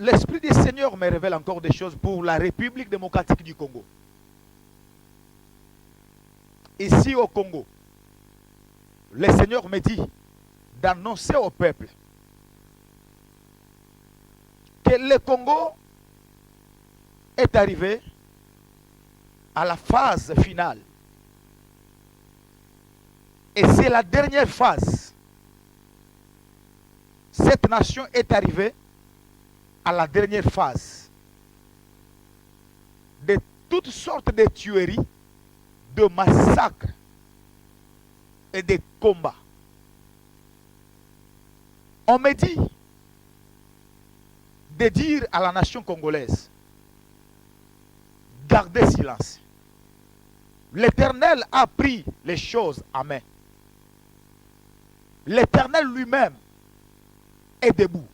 l'Esprit du Seigneur me révèle encore des choses pour la République démocratique du Congo. Ici au Congo, le Seigneur me dit d'annoncer au peuple que le Congo est arrivé à la phase finale. Et c'est la dernière phase. Cette nation est arrivée à la dernière phase de toutes sortes de tueries, de massacres et de combats. On me dit de dire à la nation congolaise, gardez silence. L'Éternel a pris les choses en main. L'Éternel lui-même est debout.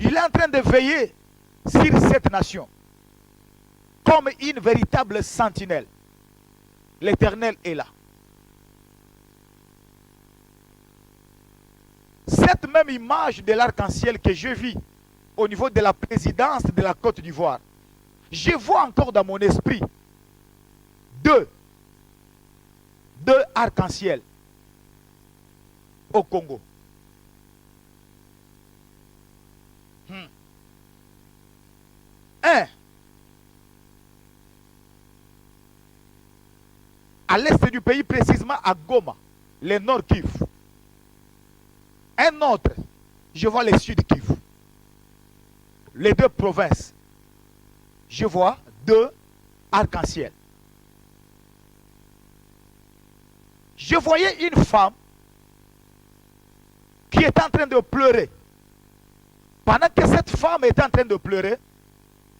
Il est en train de veiller sur cette nation comme une véritable sentinelle. L'Éternel est là. Cette même image de l'arc-en-ciel que je vis au niveau de la présidence de la Côte d'Ivoire, je vois encore dans mon esprit deux arcs-en-ciel au Congo. Un à l'est du pays, précisément à Goma, le nord Kivu. Un autre, je vois le sud Kivu. Les deux provinces, je vois deux arcs-en-ciel. Je voyais une femme qui est en train de pleurer. Pendant que cette femme est en train de pleurer,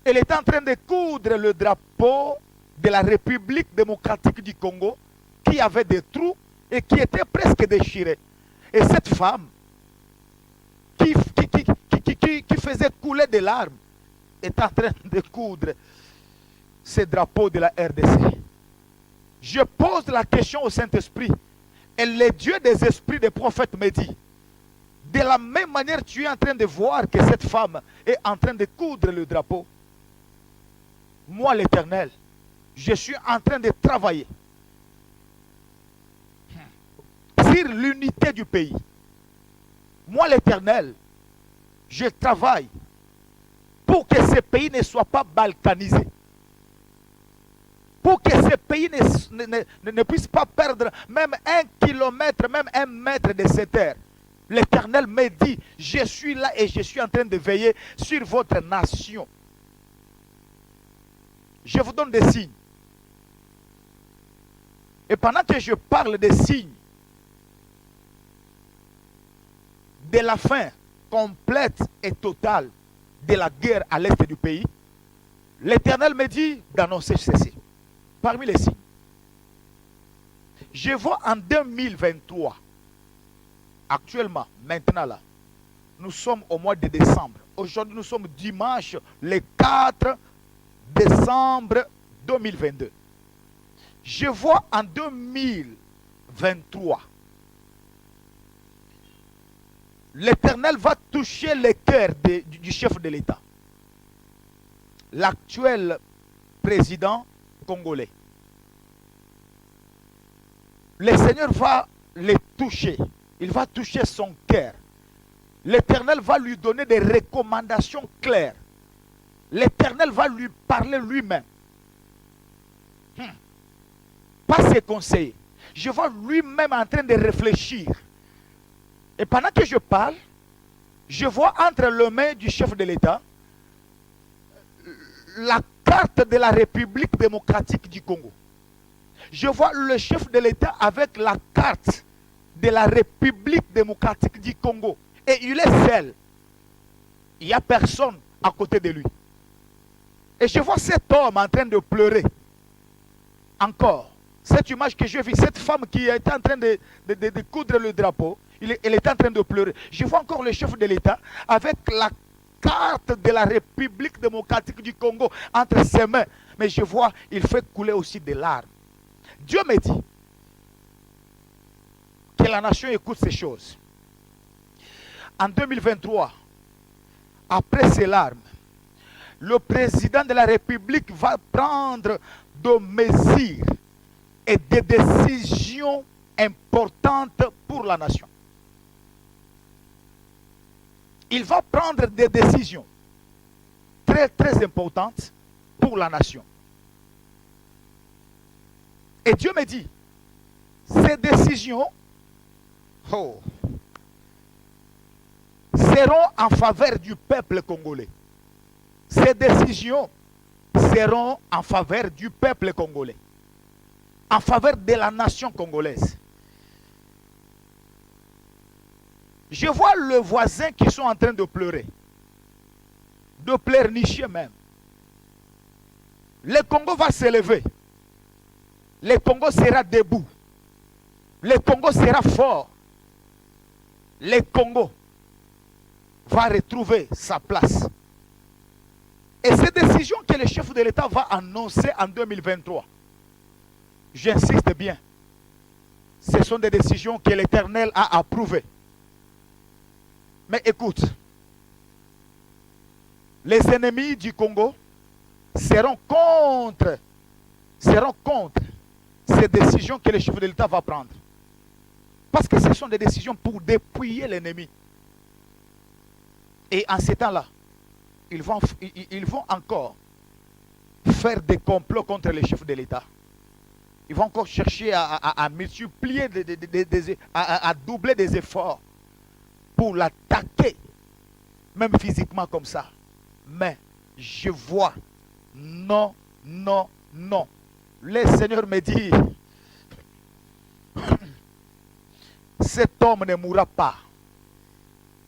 elle est en train de coudre le drapeau de la République démocratique du Congo qui avait des trous et qui était presque déchiré. Et cette femme qui faisait couler des larmes est en train de coudre ce drapeau de la RDC. Je pose la question au Saint-Esprit. Et le Dieu des esprits des prophètes me dit, de la même manière tu es en train de voir que cette femme est en train de coudre le drapeau. Moi l'Éternel, je suis en train de travailler sur l'unité du pays. Moi l'Éternel, je travaille pour que ce pays ne soit pas balkanisé. Pour que ce pays ne puisse pas perdre même 1 kilomètre, même 1 mètre de cette terre. L'Éternel me dit, je suis là et je suis en train de veiller sur votre nation. Je vous donne des signes. Et pendant que je parle des signes de la fin complète et totale de la guerre à l'est du pays, l'Éternel me dit d'annoncer ceci. Parmi les signes, je vois en 2023, actuellement, maintenant là, nous sommes au mois de décembre. Aujourd'hui, nous sommes dimanche, le 4 décembre 2022. Je vois en 2023, l'Éternel va toucher le cœur du chef de l'État, l'actuel président congolais. Le Seigneur va le toucher. Il va toucher son cœur. L'Éternel va lui donner des recommandations claires. L'Éternel va lui parler lui-même. Pas ses conseils. Je vois lui-même en train de réfléchir. Et pendant que je parle, je vois entre les mains du chef de l'État la carte de la République démocratique du Congo. Je vois le chef de l'État avec la carte de la République démocratique du Congo. Et il est seul. Il n'y a personne à côté de lui. Et je vois cet homme en train de pleurer. Encore. Cette image que je vis, cette femme qui est en train de coudre le drapeau, elle est en train de pleurer. Je vois encore le chef de l'État avec la carte de la République démocratique du Congo entre ses mains. Mais je vois, il fait couler aussi des larmes. Dieu me dit que la nation écoute ces choses. En 2023, après ces larmes, le président de la République va prendre des mesures et des décisions importantes pour la nation. Il va prendre des décisions très très importantes pour la nation. Et Dieu me dit, ces décisions seront en faveur du peuple congolais. Ces décisions seront en faveur du peuple congolais, en faveur de la nation congolaise. Je vois les voisins qui sont en train de pleurer, de pleurnicher même. Le Congo va s'élever. Le Congo sera debout. Le Congo sera fort. Le Congo va retrouver sa place. Et ces décisions que le chef de l'État va annoncer en 2023, j'insiste bien, ce sont des décisions que l'Éternel a approuvées. Mais écoute, les ennemis du Congo seront contre ces décisions que le chef de l'État va prendre. Parce que ce sont des décisions pour dépouiller l'ennemi. Et en ces temps-là, ils vont encore faire des complots contre les chefs de l'État. Ils vont encore chercher à multiplier, à doubler des efforts pour l'attaquer, même physiquement comme ça. Mais je vois, non, non, non. Le Seigneur me dit, cet homme ne mourra pas.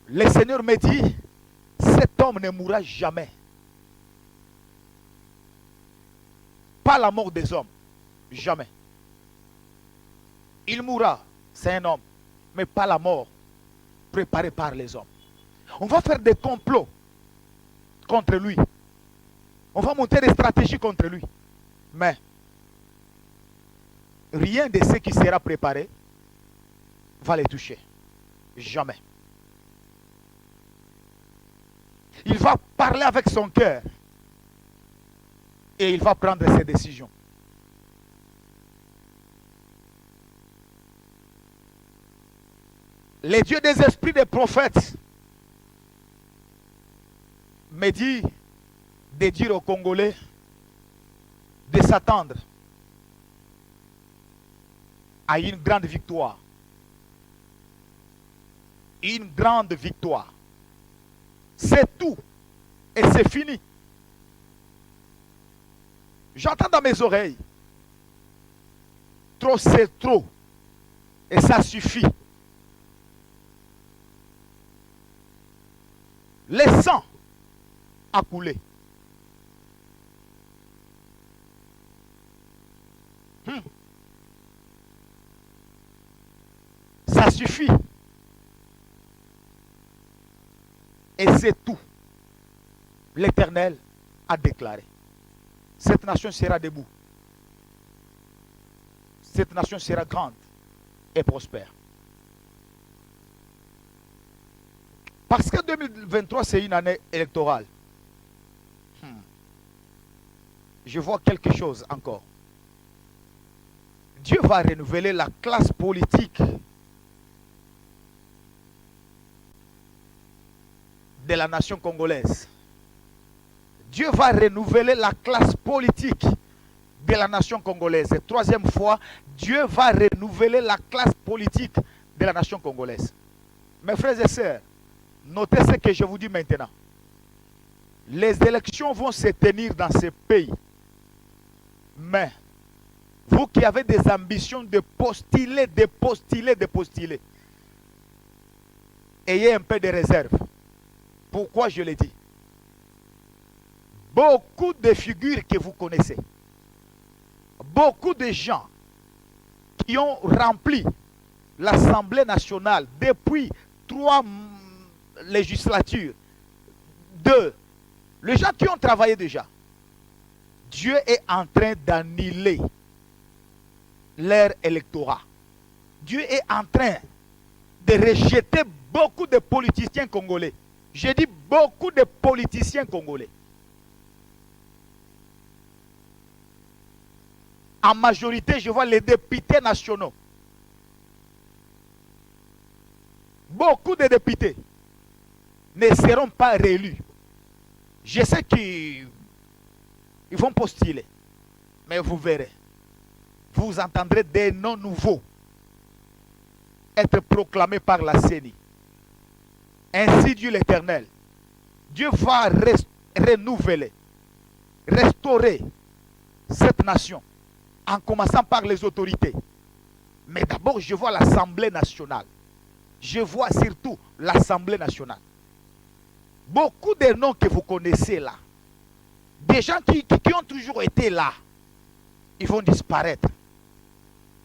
Le Seigneur me dit, cet homme ne mourra jamais. Pas la mort des hommes. Jamais. Il mourra, c'est un homme, mais pas la mort préparée par les hommes. On va faire des complots contre lui. On va monter des stratégies contre lui. Mais rien de ce qui sera préparé va les toucher. Jamais. Il va parler avec son cœur et il va prendre ses décisions. Les dieux des esprits des prophètes me dit de dire aux Congolais de s'attendre à une grande victoire. Une grande victoire. C'est tout. Et c'est fini. J'entends dans mes oreilles. Trop, c'est trop. Et ça suffit. Le sang a coulé. Ça suffit. Et c'est tout. L'Éternel a déclaré. Cette nation sera debout. Cette nation sera grande et prospère. Parce que 2023, c'est une année électorale. Je vois quelque chose encore. Dieu va renouveler la classe politique de la nation congolaise. Dieu va renouveler la classe politique de la nation congolaise. Et troisième fois, Dieu va renouveler la classe politique de la nation congolaise. Mes frères et sœurs, notez ce que je vous dis maintenant. Les élections vont se tenir dans ce pays. Mais, vous qui avez des ambitions de postuler, ayez un peu de réserve. Pourquoi je le dis? Beaucoup de figures que vous connaissez, beaucoup de gens qui ont rempli l'Assemblée nationale depuis 3 législatures, 2, les gens qui ont travaillé déjà, Dieu est en train d'annuler leur électorat. Dieu est en train de rejeter beaucoup de politiciens congolais. J'ai dit beaucoup de politiciens congolais. En majorité, je vois les députés nationaux. Beaucoup de députés ne seront pas réélus. Je sais qu'ils vont postuler. Mais vous verrez. Vous entendrez des noms nouveaux être proclamés par la CENI. Ainsi dit l'Éternel. Dieu va renouveler, restaurer cette nation, en commençant par les autorités. Mais d'abord, je vois l'Assemblée nationale. Je vois surtout l'Assemblée nationale. Beaucoup de noms que vous connaissez là, des gens qui ont toujours été là, ils vont disparaître.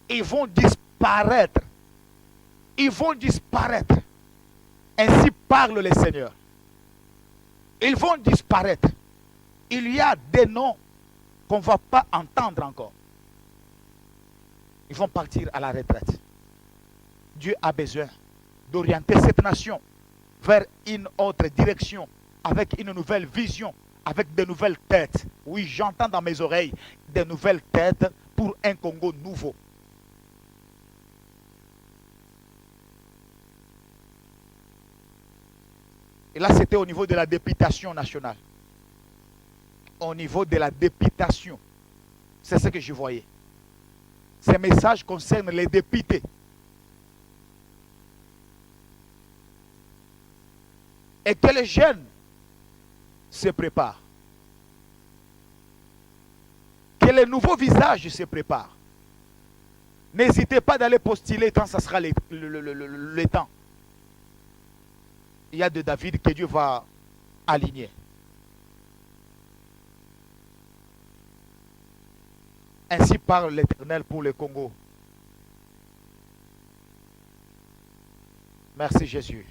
Ils vont disparaître. Ils vont disparaître. Ainsi parle le Seigneur. Ils vont disparaître. Il y a des noms qu'on ne va pas entendre encore. Ils vont partir à la retraite. Dieu a besoin d'orienter cette nation vers une autre direction, avec une nouvelle vision, avec de nouvelles têtes. Oui, j'entends dans mes oreilles de nouvelles têtes pour un Congo nouveau. Et là, c'était au niveau de la députation nationale. Au niveau de la députation. C'est ce que je voyais. Ces messages concernent les députés. Et que les jeunes se préparent. Que les nouveaux visages se préparent. N'hésitez pas d'aller postuler quand ça sera le temps. Il y a de David que Dieu va aligner. Ainsi parle l'Éternel pour le Congo. Merci Jésus.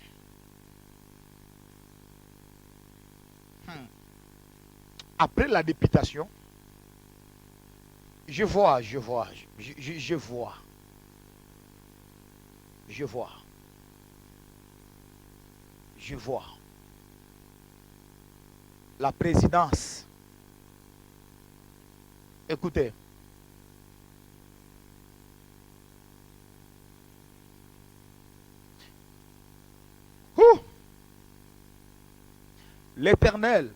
Après la députation, je vois. La présidence. Écoutez. L'Éternel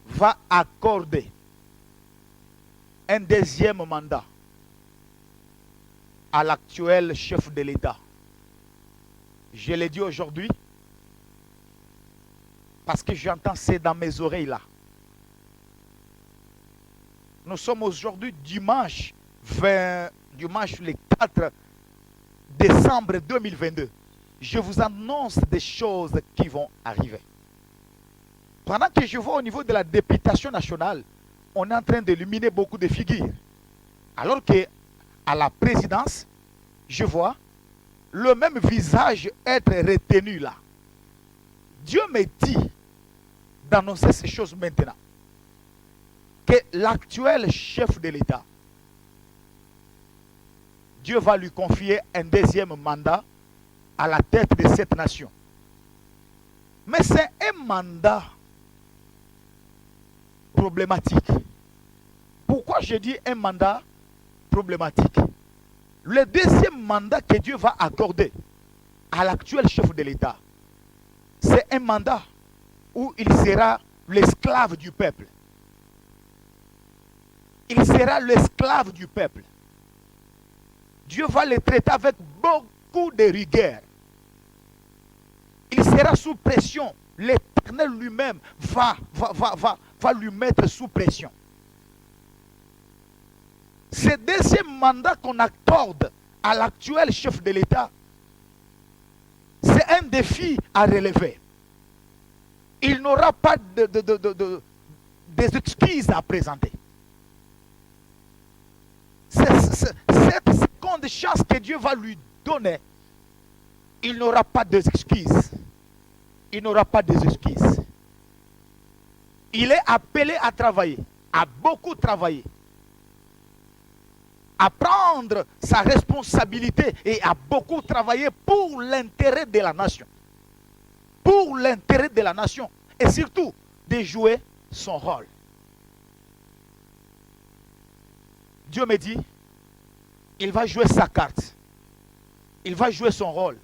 va accorder un deuxième mandat à l'actuel chef de l'État. Je l'ai dit aujourd'hui parce que j'entends c'est dans mes oreilles là. Nous sommes aujourd'hui dimanche le 4 décembre 2022. Je vous annonce des choses qui vont arriver. Pendant que je vois au niveau de la députation nationale, on est en train d'éliminer beaucoup de figures. Alors que à la présidence, je vois le même visage être retenu là. Dieu me dit d'annoncer ces choses maintenant. Que l'actuel chef de l'État, Dieu va lui confier un deuxième mandat à la tête de cette nation. Mais c'est un mandat problématique. Pourquoi je dis un mandat problématique? Le deuxième mandat que Dieu va accorder à l'actuel chef de l'État, c'est un mandat où il sera l'esclave du peuple. Il sera l'esclave du peuple. Dieu va le traiter avec beaucoup de rigueur. Il sera sous pression. L'Éternel lui-même va lui mettre sous pression. Ce deuxième mandat qu'on accorde à l'actuel chef de l'État, c'est un défi à relever. Il n'aura pas des excuses à présenter. Cette seconde chance que Dieu va lui donner, il n'aura pas d'excuses. Il n'aura pas d'excuses. Il est appelé à travailler, à beaucoup travailler, à prendre sa responsabilité et à beaucoup travailler pour l'intérêt de la nation, pour pour l'intérêt de la nation et surtout de jouer son rôle. Dieu me dit, il va jouer sa carte. Il va jouer son rôle.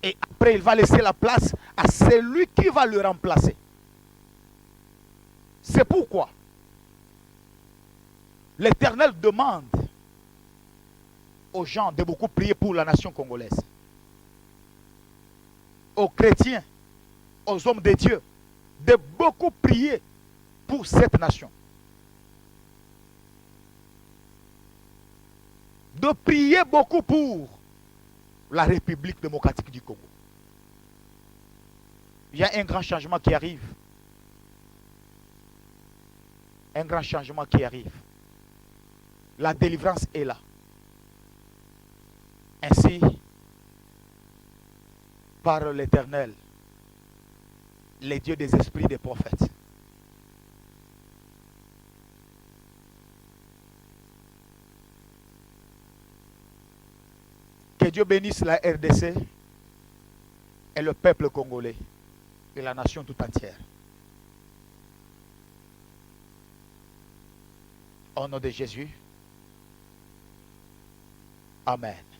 Et après, il va laisser la place à celui qui va le remplacer. C'est pourquoi l'Éternel demande aux gens de beaucoup prier pour la nation congolaise. Aux chrétiens, aux hommes de Dieu, de beaucoup prier pour cette nation. De prier beaucoup pour la République démocratique du Congo. Il y a un grand changement qui arrive. Un grand changement qui arrive. La délivrance est là. Ainsi, par l'Éternel, les dieux des esprits des prophètes. Que Dieu bénisse la RDC et le peuple congolais et la nation tout entière. Au nom de Jésus. Amen.